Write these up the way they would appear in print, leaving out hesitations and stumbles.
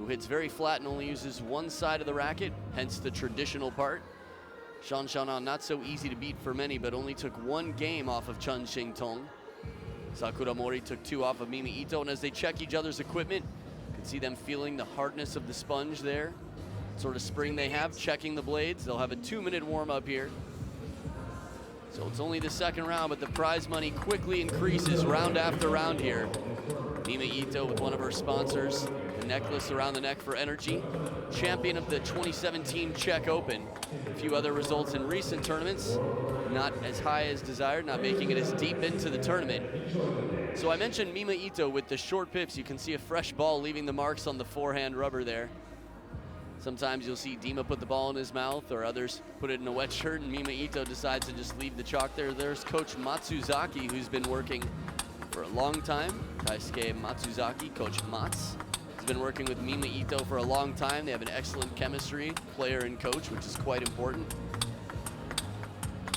hits very flat and only uses one side of the racket, hence the traditional part. Shan Xiaonan, not so easy to beat for many, but only took one game off of Chun Xing-tong. Sakura Mori took 2 off of Mima Ito, and as they check each other's equipment, you can see them feeling the hardness of the sponge there. Sort of spring they have, checking the blades. They'll have a 2-minute warm-up here. So it's only the second round, but the prize money quickly increases round after round here. Mima Ito with one of her sponsors, the necklace around the neck for energy. Champion of the 2017 Czech Open. A few other results in recent tournaments, not as high as desired, not making it as deep into the tournament. So I mentioned Mima Ito with the short pips. You can see a fresh ball leaving the marks on the forehand rubber there. Sometimes you'll see Dima put the ball in his mouth, or others put it in a wet shirt, and Mima Ito decides to just leave the chalk there. There's Coach Matsuzaki, who's been working for a long time. Taisuke Matsuzaki, Coach Mats, has been working with Mima Ito for a long time. They have an excellent chemistry, player and coach, which is quite important.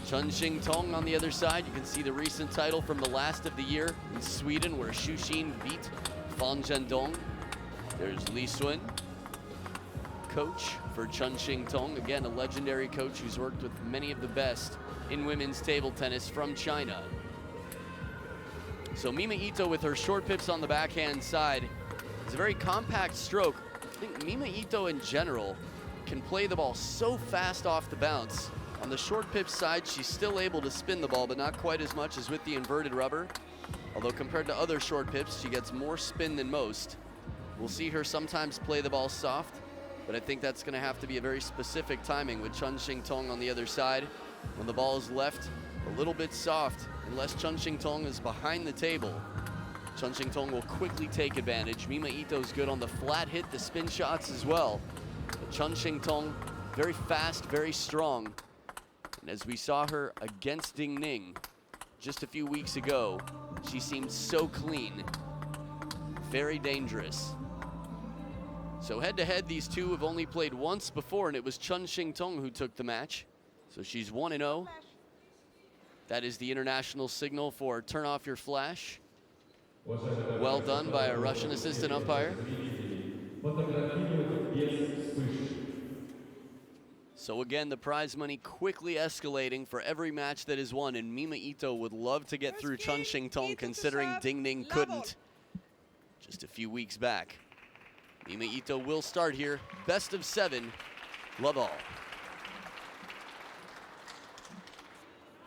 Chun Xing-tong on the other side. You can see the recent title from the last of the year in Sweden, where Shushin beat Fan Zhendong. There's Li Sun, coach for Chun Xing-tong. Again, a legendary coach who's worked with many of the best in women's table tennis from China. So Mima Ito with her short pips on the backhand side. It's a very compact stroke. I think Mima Ito in general can play the ball so fast off the bounce. On the short pip side, she's still able to spin the ball, but not quite as much as with the inverted rubber. Although compared to other short pips, she gets more spin than most. We'll see her sometimes play the ball soft, but I think that's going to have to be a very specific timing with Chun Xing-tong on the other side. When the ball is left a little bit soft, unless Chun Xing-tong is behind the table, Chun Xing-tong will quickly take advantage. Mima Ito's good on the flat hit, the spin shots as well. But Chun Xing-tong, very fast, very strong. And as we saw her against Ding Ning just a few weeks ago, she seemed so clean, very dangerous. So head-to-head, these two have only played once before, and it was Chun Xing-tong who took the match. So she's 1-0. That is the international signal for turn off your flash. Well done by a Russian assistant umpire. So again, the prize money quickly escalating for every match that is won, and Mima Ito would love to get through Chun Xing-tong, considering Ding Ning couldn't just a few weeks back. Mima Ito will start here. Best of 7, love all.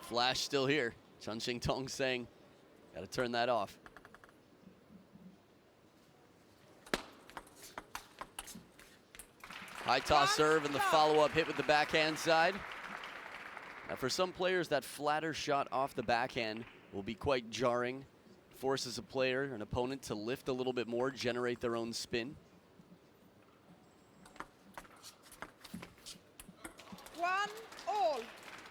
Flash still here. Chun Xing-tong saying, gotta turn that off. High toss serve and the follow-up hit with the backhand side. Now for some players, that flatter shot off the backhand will be quite jarring. Forces a player, an opponent, to lift a little bit more, generate their own spin. 1-all.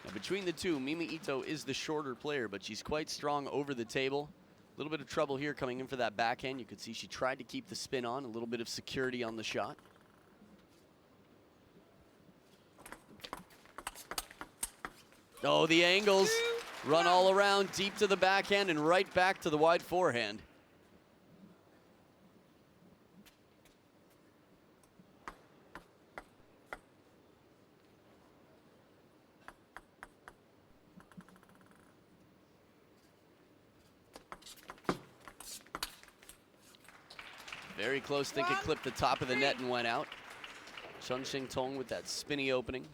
Now between the two, Mima Ito is the shorter player, but she's quite strong over the table. A little bit of trouble here coming in for that backhand. You could see she tried to keep the spin on, a little bit of security on the shot. Oh, the angles run all around, deep to the backhand and right back to the wide forehand. Very close, think it clipped the top of the net and went out. Chun Xing-tong with that spinny opening.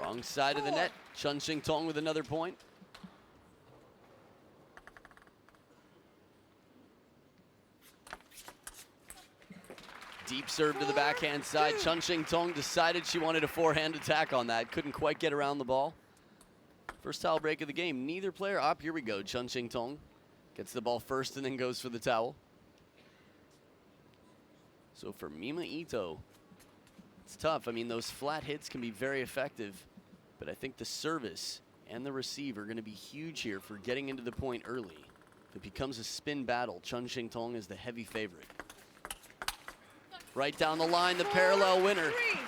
Wrong side of the net. Chun Xing-tong with another point. Deep serve to the backhand side. Chun Xing-tong decided she wanted a forehand attack on that. Couldn't quite get around the ball. First towel break of the game. Neither player up. Here we go. Chun Xing-tong gets the ball first and then goes for the towel. So for Mima Ito, it's tough. I mean, those flat hits can be very effective, but I think the service and the receive are going to be huge here for getting into the point early. If it becomes a spin battle, Chun Xing-tong is the heavy favorite. Right down the line, the parallel winner. 3.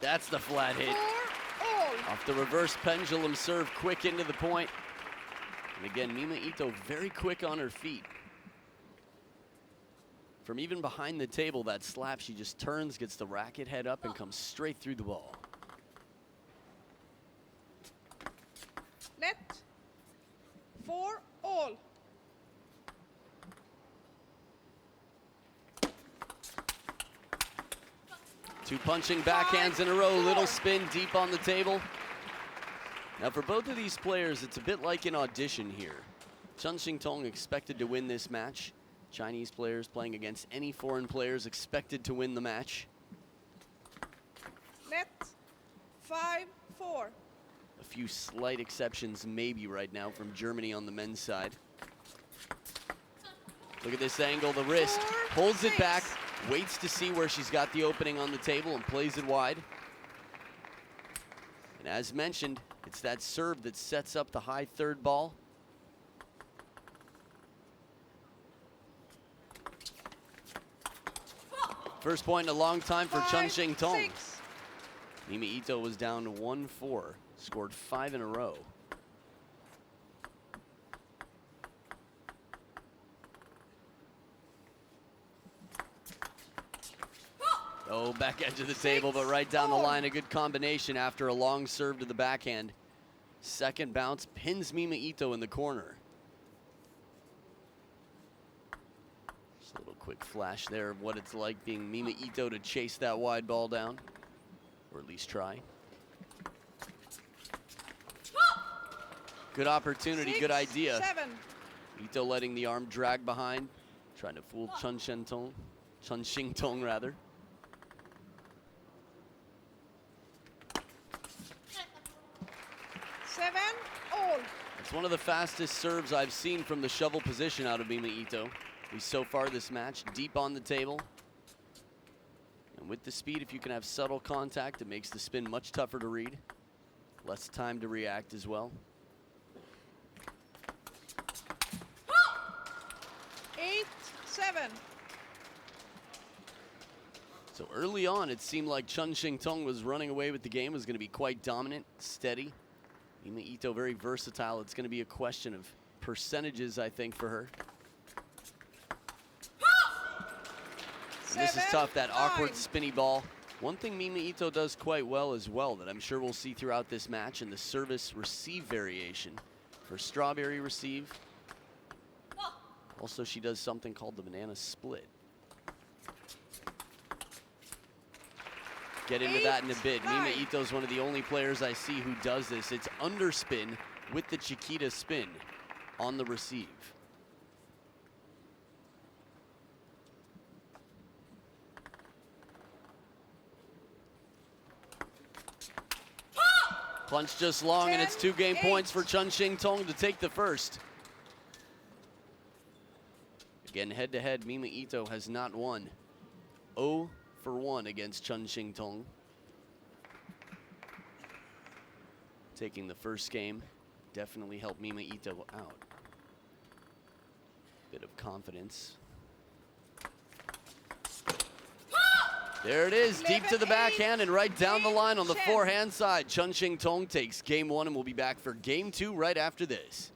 That's the flat hit. 4-all. Off the reverse pendulum serve, quick into the point. And again, Mima Ito very quick on her feet. From even behind the table, that slap, she just turns, gets the racket head up, and comes straight through the ball. Net. 4-all. Two punching backhands in a row, little spin deep on the table. Now for both of these players, it's a bit like an audition here. Chen Xingtong expected to win this match. Chinese players playing against any foreign players expected to win the match. Net. 5-4. A few slight exceptions maybe right now from Germany on the men's side. Look at this angle, the wrist, holds it back, waits to see where she's got the opening on the table and plays it wide. And as mentioned, it's that serve that sets up the high third ball. First point in a long time for Chen Xingtong. Mima Ito was down 1-4, scored 5 in a row. Oh, back edge of the table, but right down the line, a good combination after a long serve to the backhand. Second bounce pins Mima Ito in the corner. Just a little quick flash there of what it's like being Mima Ito to chase that wide ball down, or at least try. Good opportunity, good idea. 7. Ito letting the arm drag behind, trying to fool Chen Xingtong rather. All. It's one of the fastest serves I've seen from the shovel position out of Mima Ito. At least so far this match, deep on the table. And with the speed, if you can have subtle contact, it makes the spin much tougher to read. Less time to react as well. 8-7. So early on, it seemed like Chen Xingtong was running away with the game, was going to be quite dominant, steady. Mima Ito very versatile. It's going to be a question of percentages, I think, for her. And this is tough, that awkward spinny ball. One thing Mima Ito does quite well as well that I'm sure we'll see throughout this match in the service receive variation. For strawberry receive. Also, she does something called the banana split. Get into that in a bit. Mima Ito's one of the only players I see who does this. It's underspin with the Chiquita spin on the receive. Punch just long, and it's 2 game points for Chen Xingtong to take the first. Again, head-to-head, Mima Ito has not won. 0 for 1 against Chen Xingtong. Taking the first game definitely helped Mima Ito out. Bit of confidence. There it is, deep to the backhand and right down the line on the forehand side. Chen Xingtong takes game 1 and we'll be back for game 2 right after this.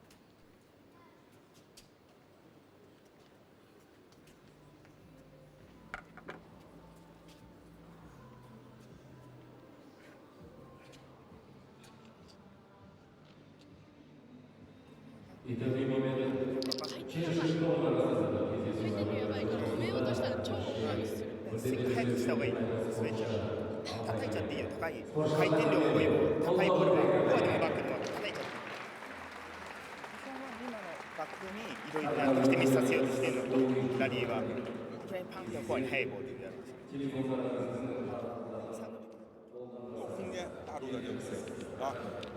啊。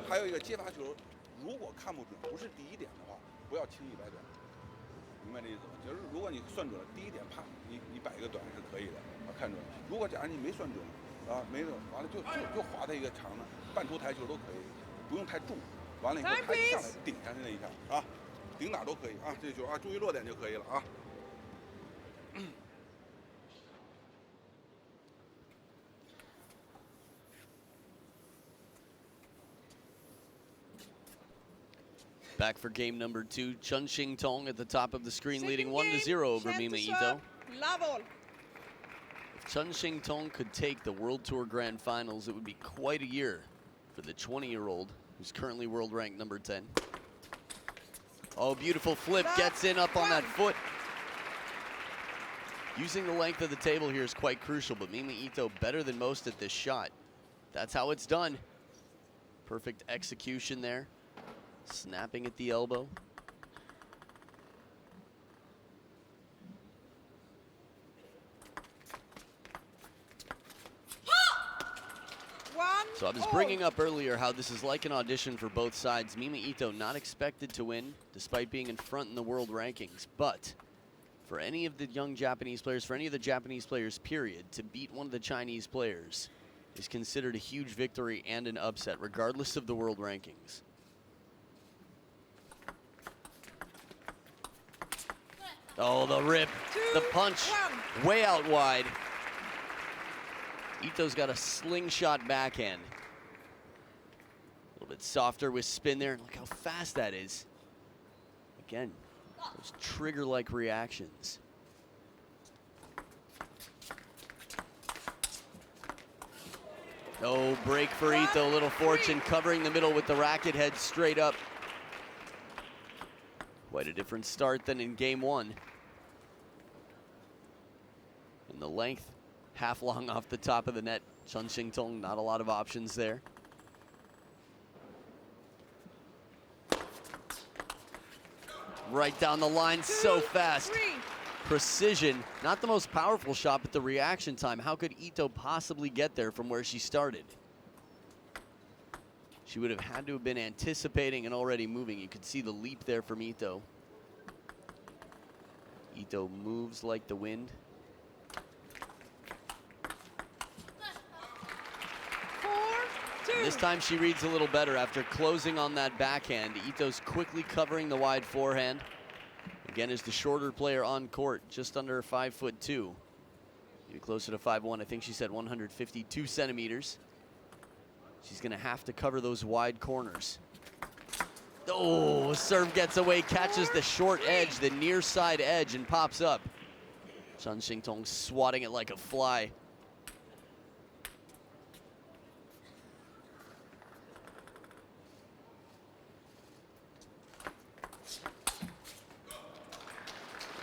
还有一个接发球，如果看不准，不是第一点的话，不要轻易摆短。明白这意思吗？就是如果你算准了第一点，啪，你摆一个短是可以的，看准了。如果假如你没算准，没准完了就划它一个长的，半出台球都可以，不用太重。完了以后，他一上来顶上去那一下啊，顶哪都可以啊，这球啊，注意落点就可以了啊。Back for game number 2, Chun Shing Tong at the top of the screen, leading 1-0 over Mima Ito. If Chun Shing Tong could take the World Tour Grand Finals, it would be quite a year for the 20-year-old, who's currently world ranked number 10. Oh, beautiful flip, gets in up on that foot. Using the length of the table here is quite crucial, but Mima Ito better than most at this shot. That's how it's done. Perfect execution there. Snapping at the elbow. So I was bringing up earlier how this is like an audition for both sides. Mima Ito not expected to win, despite being in front in the world rankings. But for any of the young Japanese players, for any of the Japanese players, period, to beat one of the Chinese players is considered a huge victory and an upset, regardless of the world rankings. Oh, the rip, the punch, way out wide. Ito's got a slingshot backhand. A little bit softer with spin there. Look how fast that is. Again, those trigger-like reactions. Oh, break for Ito, little fortune, covering the middle with the racket head straight up. Quite a different start than in game 1. And the length, half long off the top of the net. Chun Shing Tong, not a lot of options there. Right down the line, so fast. Precision, not the most powerful shot, but the reaction time. How could Ito possibly get there from where she started? She would have had to have been anticipating and already moving. You could see the leap there from Ito. Ito moves like the wind. This time she reads a little better after closing on that backhand. Ito's quickly covering the wide forehand. Again, is the shorter player on court, just under 5'2". Maybe closer to 5'1". I think she said 152 centimeters. She's gonna have to cover those wide corners. Oh, serve gets away, catches the short edge, the near side edge, and pops up. Chun Shing Tong swatting it like a fly.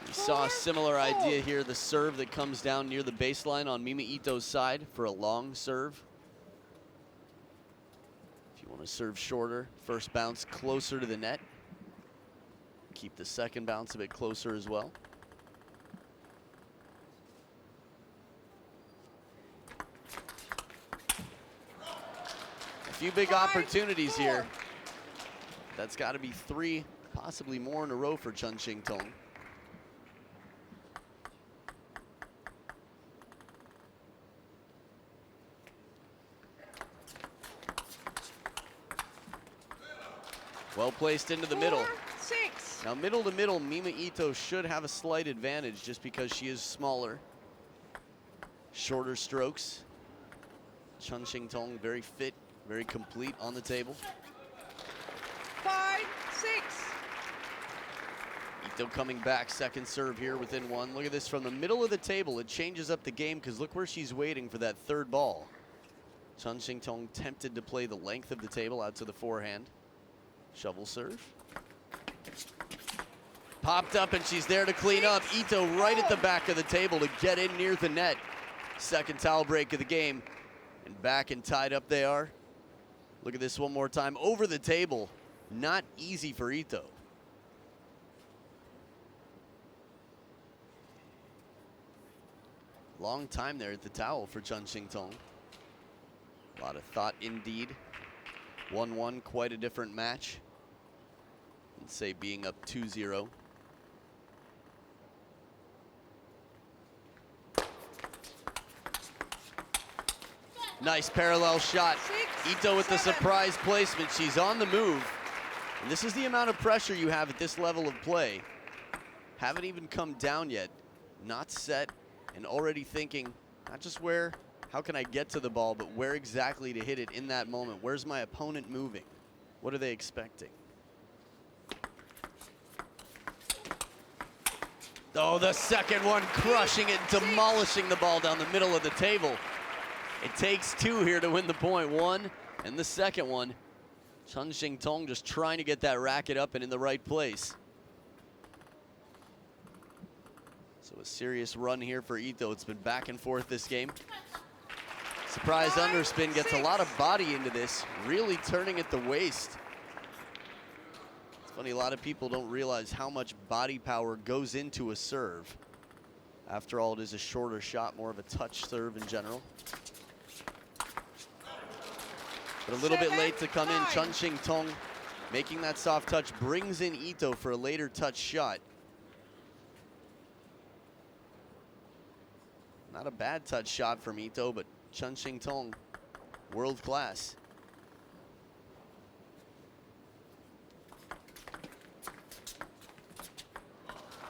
We saw a similar idea here, the serve that comes down near the baseline on Mima Ito's side for a long serve. If you want to serve shorter, first bounce closer to the net. Keep the second bounce a bit closer as well. A few big opportunities here. That's got to be 3, possibly more in a row for Chun Shing Tong. Well placed into the middle. 6. Now middle to middle, Mima Ito should have a slight advantage just because she is smaller. Shorter strokes. Chun Shing Tong very fit, very complete on the table. 5, 6. Ito coming back, second serve here within 1. Look at this from the middle of the table. It changes up the game because look where she's waiting for that third ball. Chun Shing Tong tempted to play the length of the table out to the forehand. Shovel serve. Popped up and she's there to clean up. Ito right at the back of the table to get in near the net. Second towel break of the game. And back and tied up they are. Look at this one more time. Over the table. Not easy for Ito. Long time there at the towel for Chun Shing Tong. A lot of thought indeed 1-1, quite a different match. Let's say being up 2-0. Nice parallel shot. Ito with the surprise placement. She's on the move. And this is the amount of pressure you have at this level of play. Haven't even come down yet. Not set and already thinking, not just how can I get to the ball, but where exactly to hit it in that moment. Where's my opponent moving? What are they expecting? Oh, the second one, crushing it, demolishing the ball down the middle of the table. It takes two here to win the point. One and the second one. Chun Shing Tong just trying to get that racket up and in the right place. So a serious run here for Ito. It's been back and forth this game. Surprise underspin, gets a lot of body into this, really turning at the waist. It's funny, a lot of people don't realize how much body power goes into a serve. After all, it is a shorter shot, more of a touch serve in general. But a little bit late to come in. Chun Shing Tong making that soft touch, brings in Ito for a later touch shot. Not a bad touch shot from Ito, but Chun Shing Tong, world class.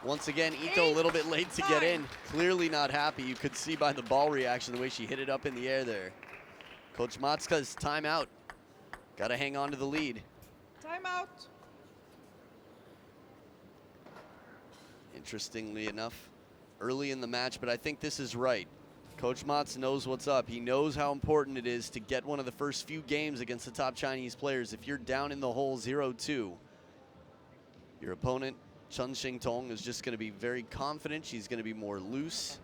Once again, Ito a little bit late to get in. Clearly not happy. You could see by the ball reaction the way she hit it up in the air there. Coach Matsuka's timeout. Got to hang on to the lead. Timeout. Interestingly enough, early in the match, but I think this is right. Coach Mats knows what's up. He knows how important it is to get one of the first few games against the top Chinese players. If you're down in the hole 0-2, your opponent, Chun Shing Tong, is just going to be very confident. She's going to be more loose.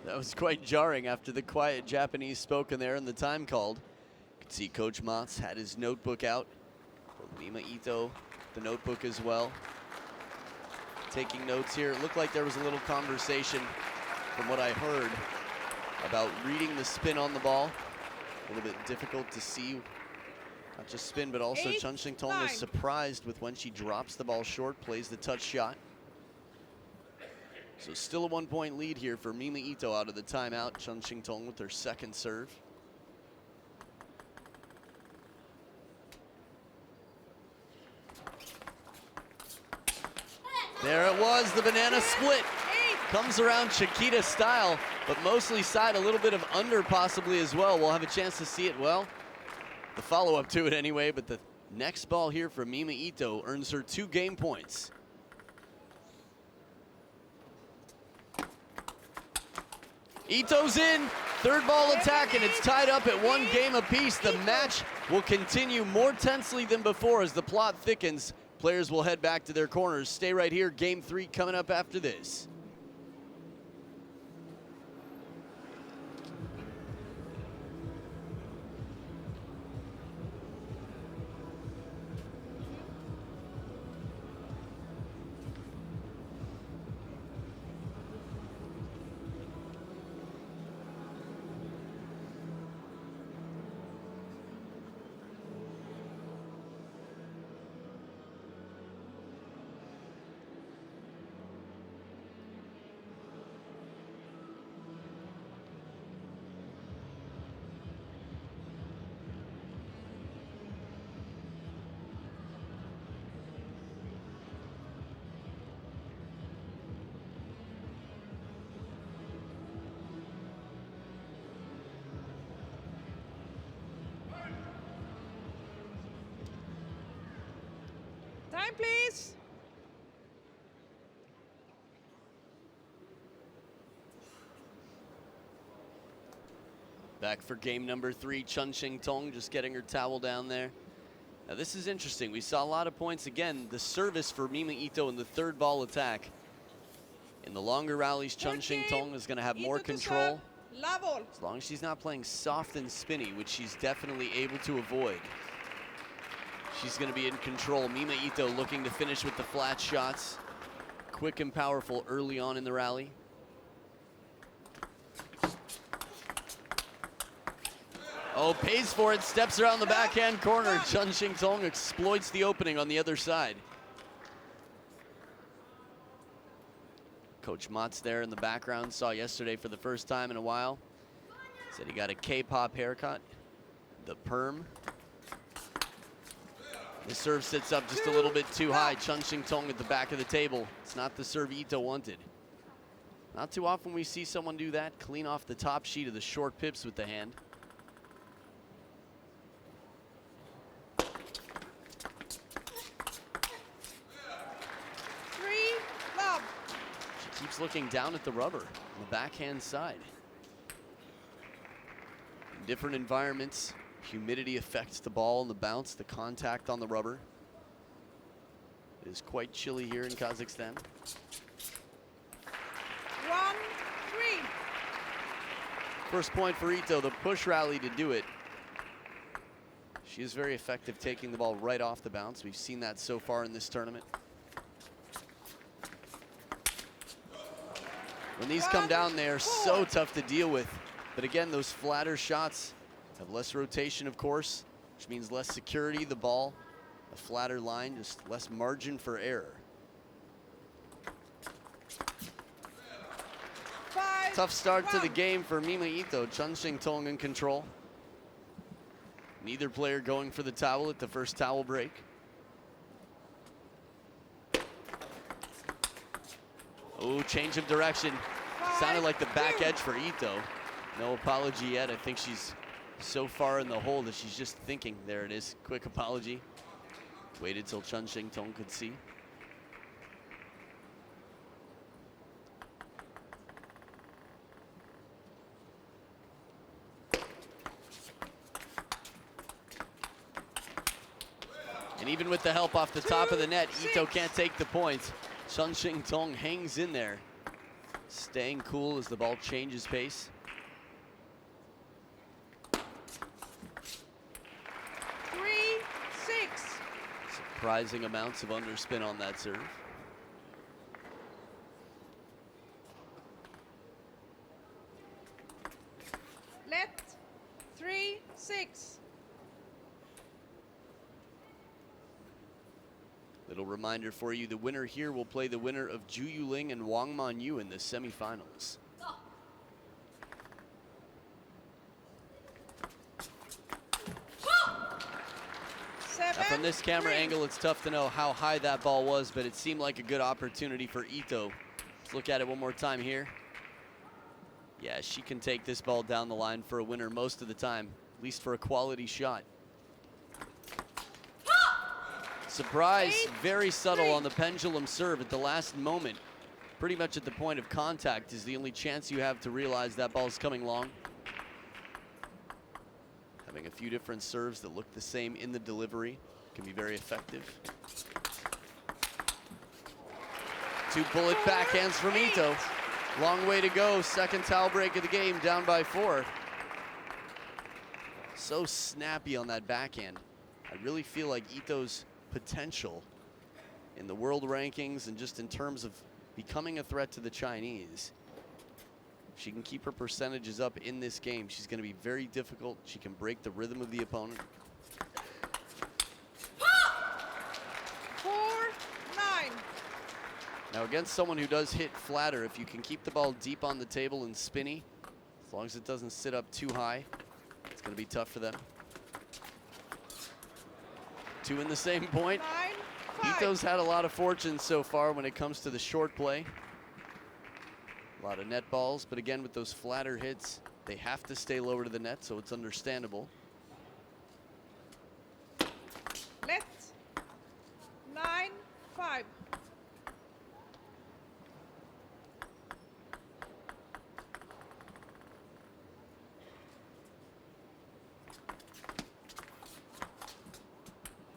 That was quite jarring after the quiet Japanese spoken there and the time called. You can see Coach Mats had his notebook out. Mima Ito, the notebook as well. Taking notes here. It looked like there was a little conversation from what I heard about reading the spin on the ball. A little bit difficult to see, not just spin, but also Chun Shing Tong is surprised with when she drops the ball short, plays the touch shot. So still a 1-point lead here for Mima Ito out of the timeout. Chun Shing Tong with her second serve. There it was, the banana split. Comes around Chiquita style, but mostly side, a little bit of under possibly as well. We'll have a chance to see it, well, the follow-up to it anyway, but the next ball here for Mima Ito earns her 2 game points. Ito's in, third ball attack, and it's tied up at 1 game apiece. The match will continue more tensely than before as the plot thickens. Players will head back to their corners. Stay right here, game 3 coming up after this. Time, please. Back for game number 3, Chun Shing Tong just getting her towel down there. Now this is interesting. We saw a lot of points again. The service for Mima Ito in the third ball attack. In the longer rallies, Chun Shing Tong is going to have more control. As long as she's not playing soft and spinny, which she's definitely able to avoid. She's going to be in control. Mima Ito looking to finish with the flat shots. Quick and powerful early on in the rally. Oh, pays for it, steps around the backhand corner. Chun Shing Tong exploits the opening on the other side. Coach Mott's there in the background, saw yesterday for the first time in a while. Said he got a K-pop haircut, the perm. The serve sits up just a little bit too high. Chun Shing Tong at the back of the table. It's not the serve Ito wanted. Not too often we see someone do that, clean off the top sheet of the short pips with the hand. Keeps looking down at the rubber on the backhand side. In different environments, humidity affects the ball and the bounce, the contact on the rubber. It is quite chilly here in Kazakhstan. 1-3. First point for Ito, the push rally to do it. She is very effective taking the ball right off the bounce. We've seen that so far in this tournament. When these come down, they are so tough to deal with. But again, those flatter shots have less rotation, of course, which means less security. The ball, a flatter line, just less margin for error. Tough start to the game for Mima Ito. Chun Shing Tong in control. Neither player going for the towel at the first towel break. Oh, change of direction. Sounded like the back edge for Ito. No apology yet. I think she's so far in the hole that she's just thinking. There it is. Quick apology. Waited till Chun Shing Tong could see. And even with the help off the top of the net, Ito can't take the points. Chun Shing Tong hangs in there, staying cool as the ball changes pace. Surprising amounts of underspin on that serve. Let 3-6. Little reminder for you, the winner here will play the winner of Ju Yuling and Wang Manyu in the semifinals. Now from this camera angle, it's tough to know how high that ball was, but it seemed like a good opportunity for Ito. Let's look at it one more time here. Yeah, she can take this ball down the line for a winner most of the time, at least for a quality shot. Surprise, very subtle on the pendulum serve at the last moment. Pretty much at the point of contact is the only chance you have to realize that ball's coming long. Having a few different serves that look the same in the delivery can be very effective. Two bullet backhands from Ito. Long way to go, second towel break of the game, down by 4. So snappy on that backhand. I really feel like Ito's potential in the world rankings and just in terms of becoming a threat to the Chinese. If she can keep her percentages up in this game, she's going to be very difficult. She can break the rhythm of the opponent. 4-9. Now against someone who does hit flatter, if you can keep the ball deep on the table and spinny, as long as it doesn't sit up too high, it's going to be tough for them. 2 in the same point. 9-5. Ito's had a lot of fortune so far when it comes to the short play. A lot of net balls, but again, with those flatter hits, they have to stay lower to the net, so it's understandable. Let 9 5.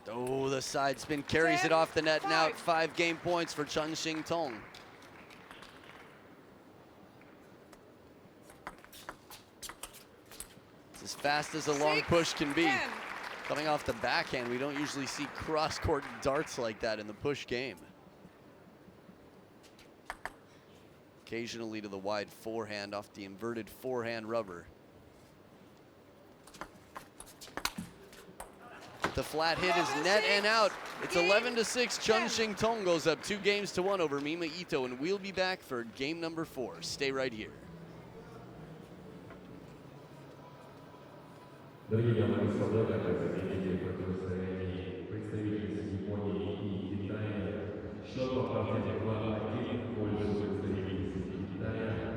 Oh, the side spin carries it off the net and out. 5 game points for Chun-Shing Tong. It's as fast as a long push can be. 10. Coming off the backhand, we don't usually see cross-court darts like that in the push game. Occasionally to the wide forehand off the inverted forehand rubber. The flat hit is net and out. It's 11-6. Chun-Shing Tong goes up 2 games to 1 over Mima Ito, and we'll be back for game number 4. Stay right here. Дорогие мои солдаты, заметите, противостоянии представительницы Японии и Китая. Счет по партии 2-1 в пользу представительницы Китая.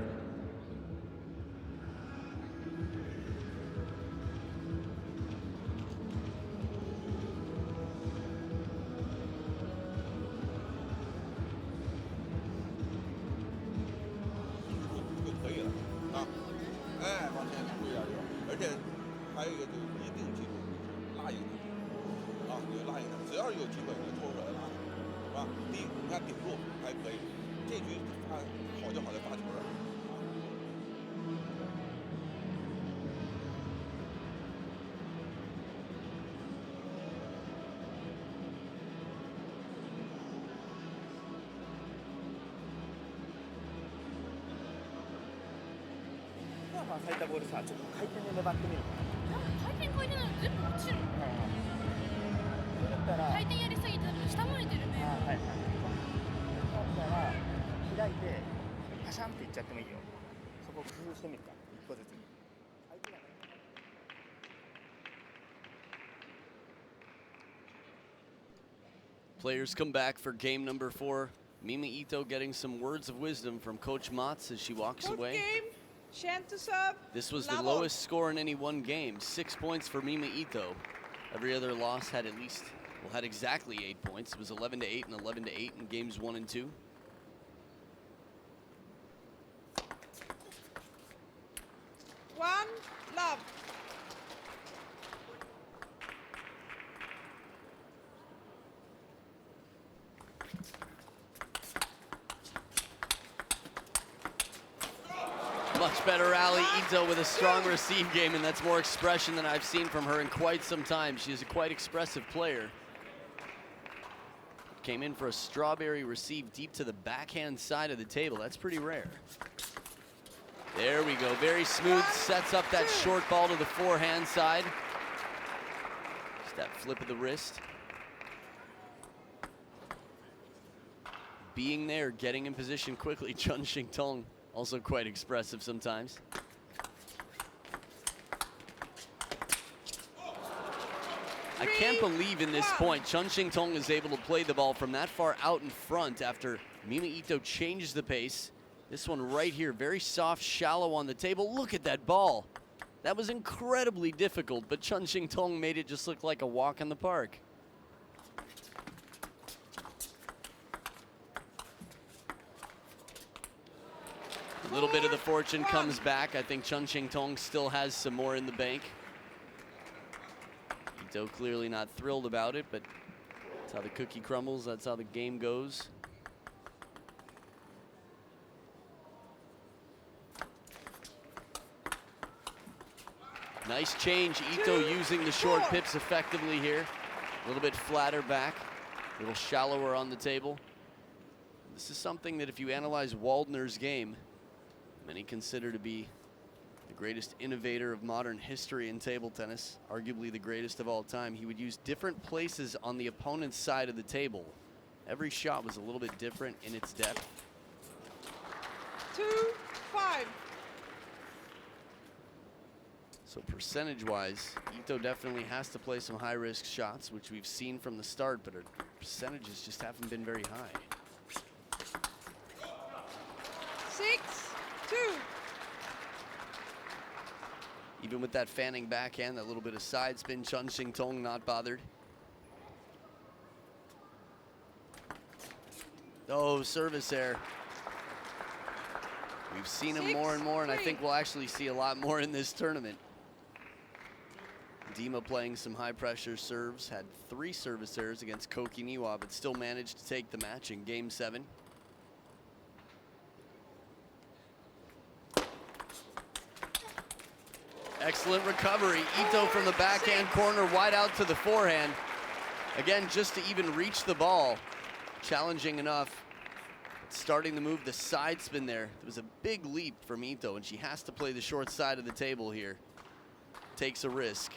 まあ最多ボールさ、ちょっと回転で粘ってみる。回転超えてないの全部落ちる。それだったら回転やりすぎたら下向いてるね。はいはい。だったら開いてパシャンっていっちゃってもいいよ。そこを工夫してみるか、一個ずつ。相手がね。Players come back for game number 4. Mima Ito getting some words of wisdom from Coach Mats as she walks Good away. game. Shen to serve. This was the Level. lowest score in any one game, 6 points for Mima Ito. Every other loss had at least, well, had exactly 8 points. It was 11-8 and 11-8 in games 1 and 2. One, love. Much better rally. Ito with a strong receive game, and that's more expression than I've seen from her in quite some time. She is a quite expressive player. Came in for a strawberry receive deep to the backhand side of the table. That's pretty rare. There we go. Very smooth. Sets up that short ball to the forehand side. Just that flip of the wrist. Being there, getting in position quickly. Chun-Shing Tong also quite expressive sometimes. I can't believe in this point Chun-Shing Tong is able to play the ball from that far out in front after Mima Ito changed the pace. This one right here, very soft, shallow on the table. Look at that ball. That was incredibly difficult, but Chun-Shing Tong made it just look like a walk in the park. A little bit of the fortune comes back. I think Chun-Shing Tong still has some more in the bank. Ito clearly not thrilled about it, but that's how the cookie crumbles. That's how the game goes. Nice change. Ito using the short pips effectively here. A little bit flatter back, a little shallower on the table. This is something that if you analyze Waldner's game, many consider to be the greatest innovator of modern history in table tennis, arguably the greatest of all time. He would use different places on the opponent's side of the table. Every shot was a little bit different in its depth. 2-5. So percentage-wise, Ito definitely has to play some high-risk shots, which we've seen from the start, but her percentages just haven't been very high. 6-2. Even with that fanning backhand, that little bit of side spin, Chun-Shing Tong not bothered. Oh, service error. We've seen him more and more, and I think we'll actually see a lot more in this tournament. Dima playing some high-pressure serves, had 3 service errors against Koki Niwa, but still managed to take the match in Game 7. Excellent recovery. Ito from the backhand corner, wide out to the forehand. Again, just to even reach the ball. Challenging enough. Starting to move the side spin there. It was a big leap from Ito, and she has to play the short side of the table here. Takes a risk.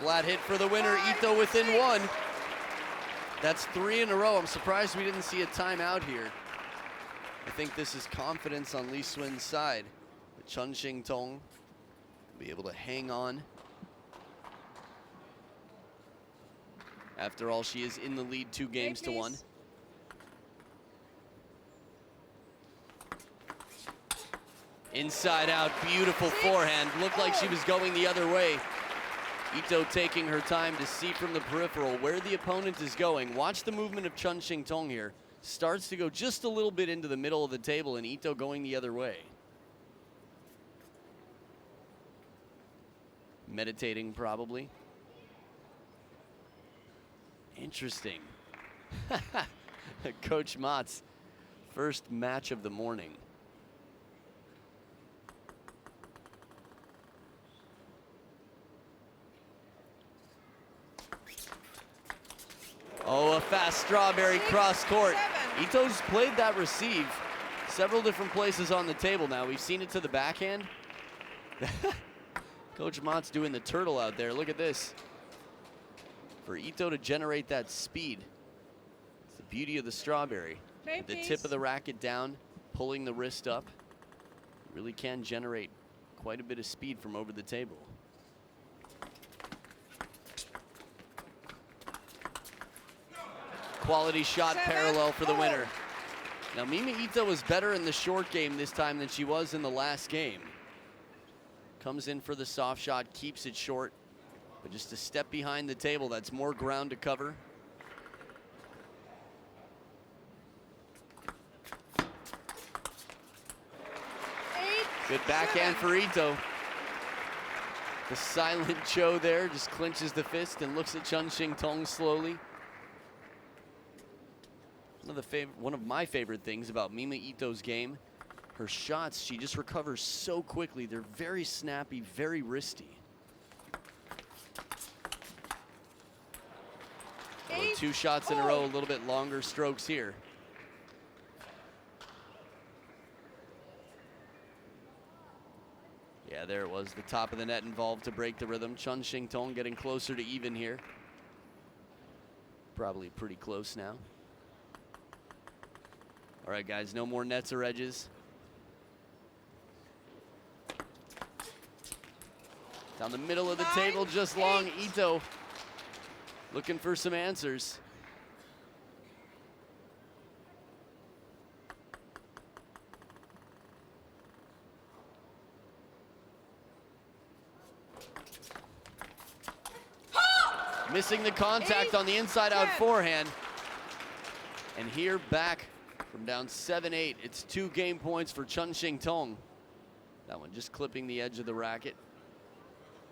Flat hit for the winner, Ito within 1. That's 3 in a row. I'm surprised we didn't see a timeout here. I think this is confidence on Lee Swin's side. But Chun Shing Tong will be able to hang on. After all, she is in the lead 2 games to 1. Inside out, beautiful forehand. Looked like she was going the other way. Ito taking her time to see from the peripheral where the opponent is going. Watch the movement of Chun Shing Tong here. Starts to go just a little bit into the middle of the table, and Ito going the other way. Meditating, probably. Interesting. Coach Mott's first match of the morning. Oh, a fast strawberry cross court. Ito's played that receive several different places on the table now. We've seen it to the backhand. Coach Mott's doing the turtle out there. Look at this. For Ito to generate that speed. It's the beauty of the strawberry. With the tip of the racket down, pulling the wrist up. Really can generate quite a bit of speed from over the table. Quality shot parallel for the winner. Now Mima Ito was better in the short game this time than she was in the last game. Comes in for the soft shot, keeps it short, but just a step behind the table. That's more ground to cover. Good backhand for Ito. The silent Cho there just clinches the fist and looks at Chun Shing Tong slowly. One of my favorite things about Mima Ito's game, her shots, she just recovers so quickly. They're very snappy, very wristy. 2 shots in a row, a little bit longer strokes here. Yeah, there it was, the top of the net involved to break the rhythm. Chun Shing Tong getting closer to even here. Probably pretty close now. All right, guys, no more nets or edges. Down the middle of the table, just long. Ito looking for some answers. Missing the contact on the inside out forehand. And here back from down 7-8, it's 2 game points for Chun Shing Tong. That one just clipping the edge of the racket.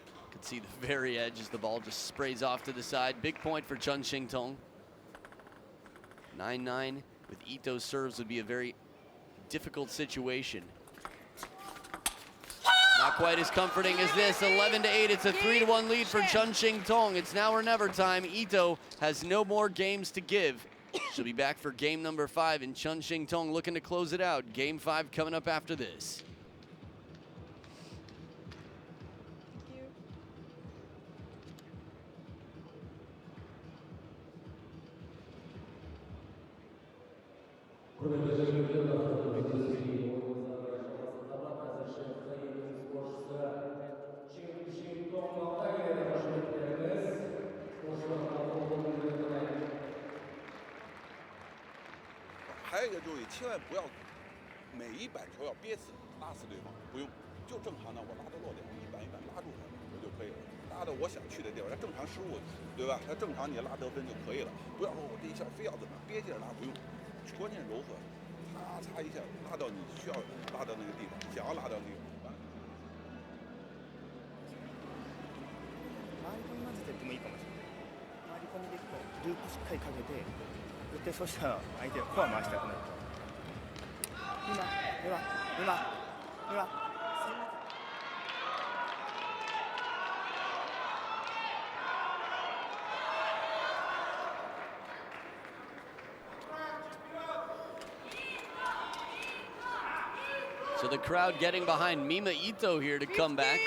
You can see the very edge as the ball just sprays off to the side. Big point for Chun Shing Tong. 9-9 with Ito's serves would be a very difficult situation. Not quite as comforting as this. 11-8, it's a 3-1 lead for Chun Shing Tong. It's now or never time. Ito has no more games to give. She'll be back for game number 5, and Chun Shing Tong looking to close it out. Game 5 coming up after this. 正常呢，我拉到落点，一板一板拉住它，我就可以了。拉到我想去的地方，它正常失误，对吧？它正常你拉得分就可以了，不要说我这一下非要怎么憋劲拉，不用，关键柔和，擦一下拉到你需要拉到那个地方，想要拉到那个。回り込み混ぜてってもいいかもしれない。回り込みでこうループしっかりかけて、絶対そうしたら相手がフォア回したくなる。今。So the crowd getting behind Mima Ito here to come back.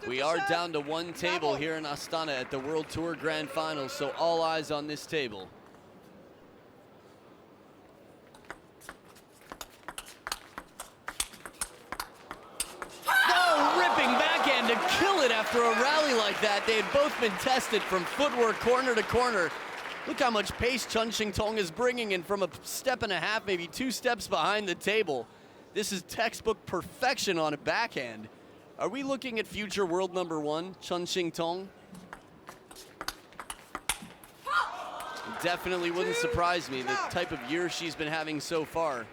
We are down to one table here in Astana at the World Tour Grand Finals, so all eyes on this table. Oh, ripping backhand to kill it after a rally like that. They had both been tested from footwork corner to corner. Look how much pace Chun Shing Tong is bringing in from a step and a half, maybe 2 steps behind the table. This is textbook perfection on a backhand. Are we looking at future world #1, Chun Shing Tong? Definitely wouldn't surprise me, the type of year she's been having so far. There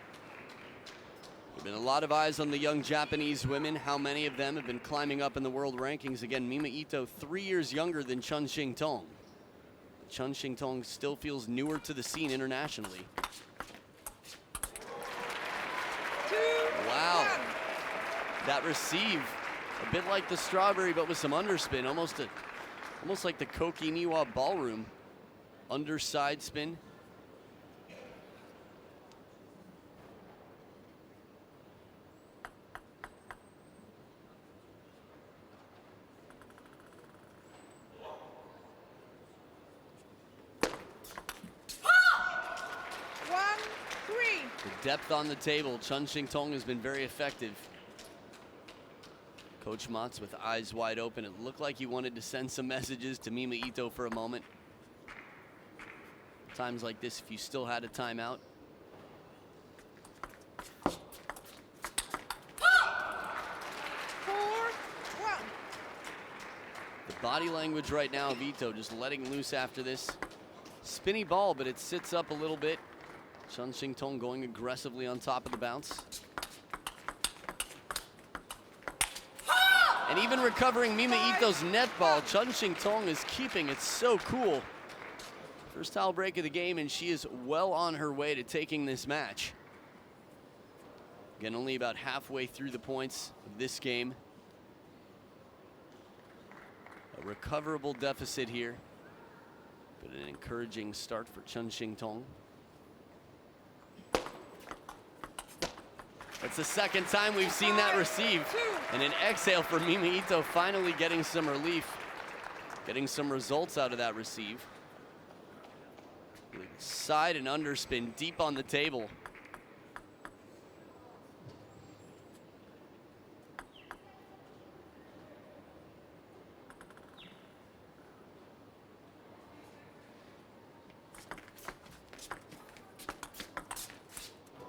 have been a lot of eyes on the young Japanese women. How many of them have been climbing up in the world rankings? Again, Mima Ito, 3 years younger than Chun Shing Tong. Chun Shing Tong still feels newer to the scene internationally. Wow, that receive, a bit like the strawberry, but with some underspin, almost like the Koki Niwa ballroom. Underside spin. The depth on the table, Chun Shing Tong has been very effective. Coach Mats with eyes wide open. It looked like he wanted to send some messages to Mima Ito for a moment. Times like this, if you still had a timeout. The body language right now of Ito just letting loose after this. Spinny ball, but it sits up a little bit. Chun Shing Tong going aggressively on top of the bounce. And even recovering Mima Ito's net ball, Chun Shing Tong is keeping it so cool. First towel break of the game, and she is well on her way to taking this match. Again, only about halfway through the points of this game. A recoverable deficit here, but an encouraging start for Chun Shing Tong. That's the second time we've seen that receive. And an exhale for Mima Ito, finally getting some relief, getting some results out of that receive. Side and underspin deep on the table.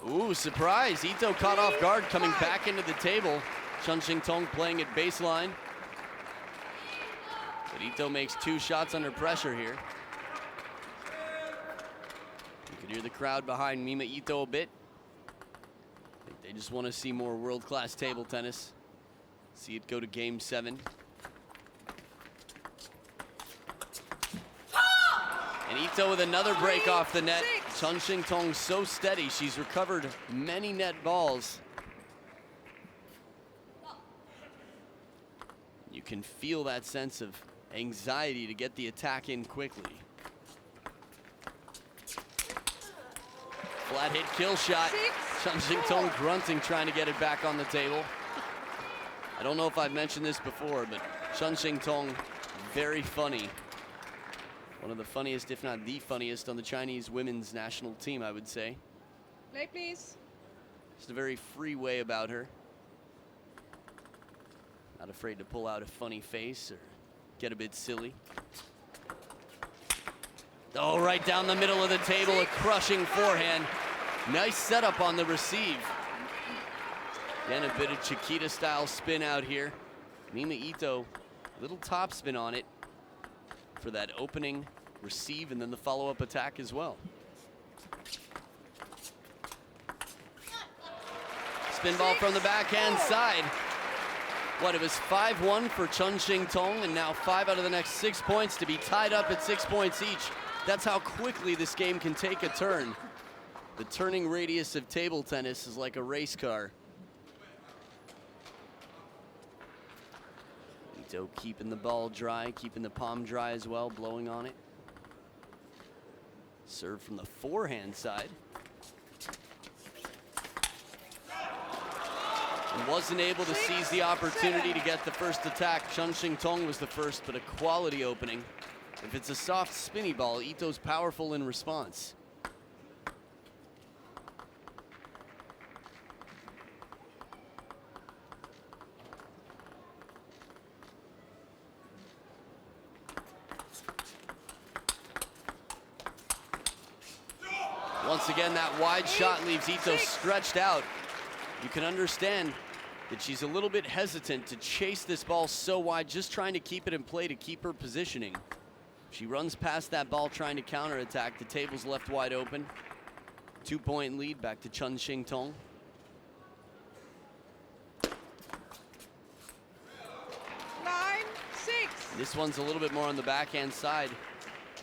Ooh, surprise. Ito caught off guard, coming back into the table. Chun Shing Tong playing at baseline. But Ito makes 2 shots under pressure here. You can hear the crowd behind Mima Ito a bit. I think they just want to see more world-class table tennis. See it go to game 7. And Ito with another break off the net. Chun Shing Tong so steady. She's recovered many net balls. You can feel that sense of anxiety to get the attack in quickly. Flat hit kill shot. Chun Shing Tong grunting, trying to get it back on the table. I don't know if I've mentioned this before, but Chun Shing Tong, very funny. One of the funniest, if not the funniest, on the Chinese women's national team, I would say. Play, please. Just a very free way about her. Not afraid to pull out a funny face or get a bit silly. Oh, right down the middle of the table, a crushing forehand. Nice setup on the receive. Again, a bit of Chiquita-style spin out here. Mima Ito, little top spin on it for that opening receive and then the follow-up attack as well. Spin ball from the backhand side. What, it was 5-1 for Chun Shing Tong, and now 5 out of the next 6 points to be tied up at 6 points each. That's how quickly this game can take a turn. The turning radius of table tennis is like a race car. Ito keeping the ball dry, keeping the palm dry as well, blowing on it. Serve from the forehand side. And wasn't able to seize the opportunity to get the first attack. Chun Shing Tong was the first, but a quality opening. If it's a soft spinny ball, Ito's powerful in response. Once again, that wide shot leaves Ito stretched out. You can understand that she's a little bit hesitant to chase this ball so wide, just trying to keep it in play to keep her positioning. She runs past that ball trying to counterattack. The table's left wide open. 2-point lead back to Chun Shing Tong. This one's a little bit more on the backhand side.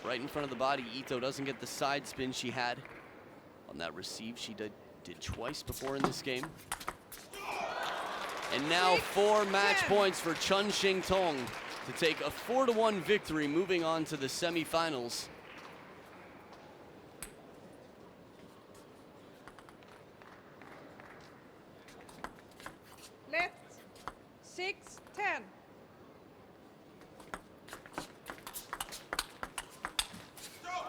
Right in front of the body. Ito doesn't get the side spin she had on that receive. She did twice before in this game. And now 4 match points for Chun Shing Tong to take a 4-1 victory, moving on to the semifinals. Let 6-10.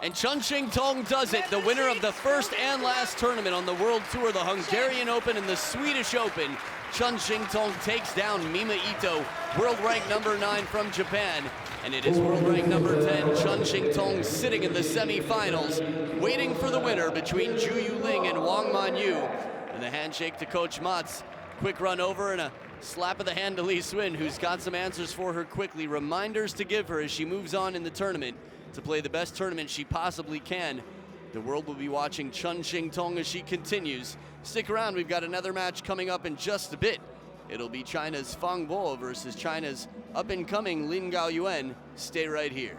And Chun Shing Tong does it, the winner of the first and last tournament on the World Tour, the Hungarian Open and the Swedish Open. Chun Shing Tong takes down Mima Ito, world rank number 9 from Japan. And it is world rank number 10, Chun Shing Tong, sitting in the semifinals, waiting for the winner between Ju Yuling and Wang Manyu. And the handshake to Coach Mats. Quick run over and a slap of the hand to Lee Swin, who's got some answers for her quickly. Reminders to give her as she moves on in the tournament to play the best tournament she possibly can. The world will be watching Chun Shing Tong as she continues. Stick around, we've got another match coming up in just a bit. It'll be China's Fang Bo versus China's up-and-coming Lin Gaoyuan. Stay right here.